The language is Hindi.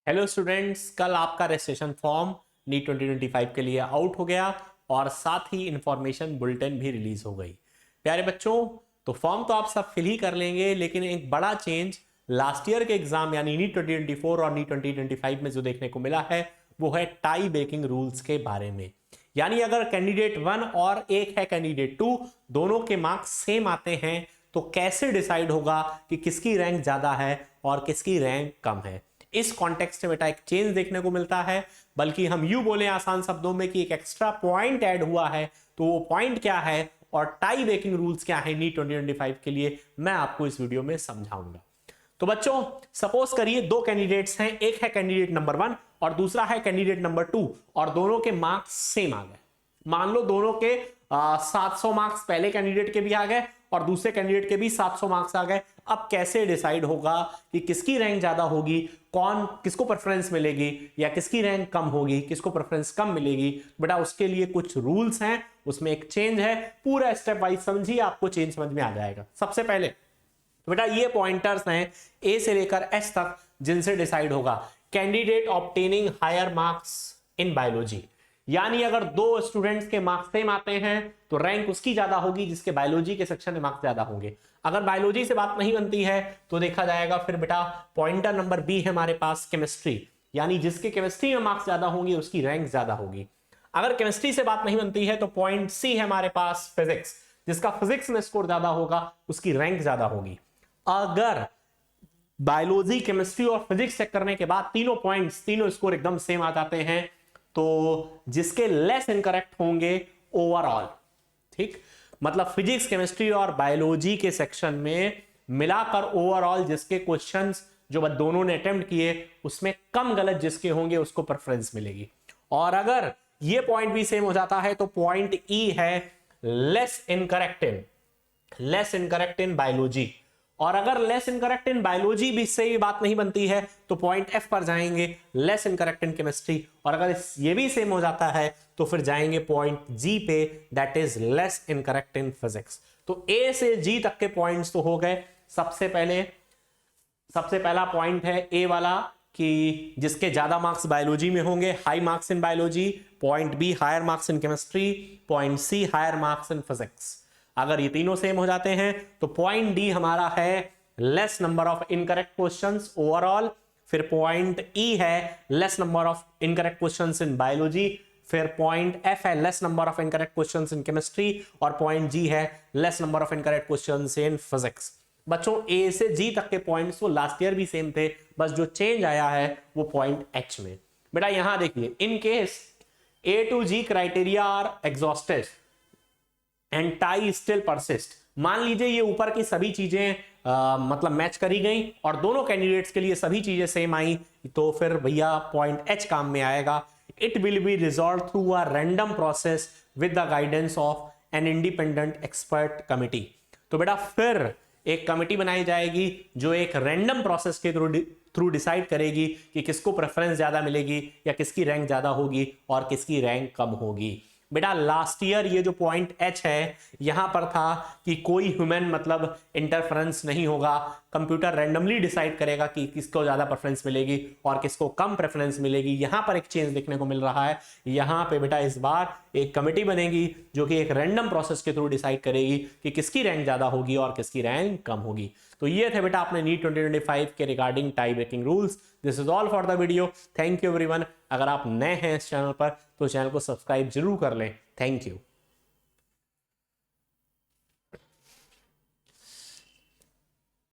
हेलो स्टूडेंट्स, कल आपका रजिस्ट्रेशन फॉर्म नीट 2025 के लिए आउट हो गया और साथ ही इंफॉर्मेशन बुलेटिन भी रिलीज हो गई। प्यारे बच्चों, तो फॉर्म तो आप सब फिल ही कर लेंगे, लेकिन एक बड़ा चेंज लास्ट ईयर के एग्जाम यानी नीट 2024 और नीट 2025 में जो देखने को मिला है वो है टाई ब्रेकिंग रूल्स के बारे में। यानी अगर कैंडिडेट 1 और एक है कैंडिडेट 2, दोनों के मार्क्स सेम आते हैं तो कैसे डिसाइड होगा कि किसकी रैंक ज्यादा है और किसकी रैंक कम है। इस कॉन्टेक्स्ट में बेटा एक चेंज देखने को मिलता है, बल्कि हम यूं बोले आसान शब्दों में कि एक एक्स्ट्रा पॉइंट ऐड हुआ है। तो वो पॉइंट क्या है और टाई ब्रेकिंग रूल्स क्या है नीट 2025 के लिए, मैं आपको इस वीडियो में समझाऊंगा। तो बच्चों, सपोज करिए दो कैंडिडेट्स हैं, एक है कैंडिडेट नंबर 1 और दूसरा है कैंडिडेट नंबर 2 और दोनों के मार्क्स सेम आ गए। मान लो दोनों के 700 मार्क्स पहले कैंडिडेट के भी आ गए और दूसरे कैंडिडेट के भी 700 मार्क्स आ गए। अब कैसे डिसाइड होगा कि किसकी रैंक ज्यादा होगी, कौन किसको प्रेफरेंस मिलेगी, या किसकी रैंक कम होगी, किसको प्रेफरेंस कम मिलेगी। बेटा उसके लिए कुछ रूल्स हैं, उसमें एक चेंज है। पूरा स्टेप वाइज समझिए, आपको चेंज समझ में आ जाएगा। सबसे पहले बेटा ये पॉइंटर्स हैं ए से लेकर एस तक, जिनसे डिसाइड होगा candidate obtaining higher marks in biology. यानी अगर दो स्टूडेंट्स के मार्क्स सेम आते हैं तो रैंक उसकी ज्यादा होगी जिसके बायोलॉजी के सेक्शन में मार्क्स ज्यादा होंगे। अगर बायोलॉजी से बात नहीं बनती है तो देखा जाएगा फिर बेटा पॉइंटर नंबर बी है हमारे पास केमिस्ट्री, यानी जिसके केमिस्ट्री में मार्क्स ज्यादा होंगे उसकी रैंक ज्यादा होगी। अगर केमिस्ट्री से बात नहीं बनती है तो पॉइंट सी है हमारे पास फिजिक्स, जिसका फिजिक्स में स्कोर ज्यादा होगा उसकी रैंक ज्यादा होगी। अगर बायोलॉजी, केमिस्ट्री और फिजिक्स चेक करने के बाद तीनों पॉइंट्स, तीनों स्कोर एकदम सेम आ जाते हैं तो जिसके लेस इनकरेक्ट होंगे ओवरऑल, ठीक, मतलब फिजिक्स, केमिस्ट्री और बायोलॉजी के सेक्शन में मिलाकर ओवरऑल जिसके क्वेश्चंस जो दोनों ने अटेम्प्ट किए उसमें कम गलत जिसके होंगे उसको प्रेफरेंस मिलेगी। और अगर ये पॉइंट भी सेम हो जाता है तो पॉइंट ई है लेस इनकरेक्ट इन बायोलॉजी। और अगर लेस इनकरेक्ट इन बायोलॉजी भी से भी बात नहीं बनती है तो पॉइंट एफ पर जाएंगे लेस इनकरेक्ट इन केमिस्ट्री। और अगर ये भी सेम हो जाता है तो फिर जाएंगे पॉइंट जी पे, that is less incorrect in physics. तो ए से जी तक के पॉइंट्स तो हो गए। सबसे पहला पॉइंट है ए वाला कि जिसके ज्यादा मार्क्स बायोलॉजी में होंगे, high marks in biology. Point B higher marks in chemistry. Point C higher marks in physics. अगर ये तीनों सेम हो जाते हैं तो पॉइंट डी हमारा है less number of incorrect questions overall. फिर पॉइंट ई है less number of incorrect questions in biology. फिर पॉइंट एफ है less number of incorrect questions in chemistry. और पॉइंट जी है less number of incorrect questions in physics. बच्चों ए से जी तक के पॉइंट्स वो लास्ट ईयर भी सेम थे, बस जो चेंज आया है वो पॉइंट एच में। बेटा यहां देखिए, in case A to G criteria are exhausted and tie still persist. मान लीजिए ये ऊपर की सभी चीजें मतलब मैच करी गई और दोनों कैंडिडेट्स के लिए सभी चीजें सेम आई, तो फिर भैया पॉइंट एच काम में आएगा। It will be resolve through a random process with the guidance of an independent expert committee. तो बेटा फिर एक कमिटी बनाई जाएगी जो एक रैंडम प्रोसेस के थ्रू डिसाइड करेगी कि किसको प्रेफरेंस ज्यादा मिलेगी या किसकी रैंक ज्यादा होगी और किसकी रैंक कम होगी। बेटा लास्ट ईयर ये जो पॉइंट एच है यहां पर था कि कोई ह्यूमन मतलब इंटरफेरेंस नहीं होगा, कंप्यूटर रैंडमली डिसाइड करेगा कि किसको ज्यादा प्रेफरेंस मिलेगी और किसको कम प्रेफरेंस मिलेगी। यहां पर एक चेंज देखने को मिल रहा है। यहां पे बेटा इस बार एक कमेटी बनेगी जो कि एक रैंडम प्रोसेस के थ्रू डिसाइड करेगी कि किसकी रैंक ज्यादा होगी और किसकी रैंक कम होगी। तो ये थे बेटा अपने नीट 2025 के regarding tie breaking rules. This is all for the video. Thank you everyone. अगर आप नए हैं इस चैनल पर तो चैनल को सब्सक्राइब जरूर कर लें। Thank you.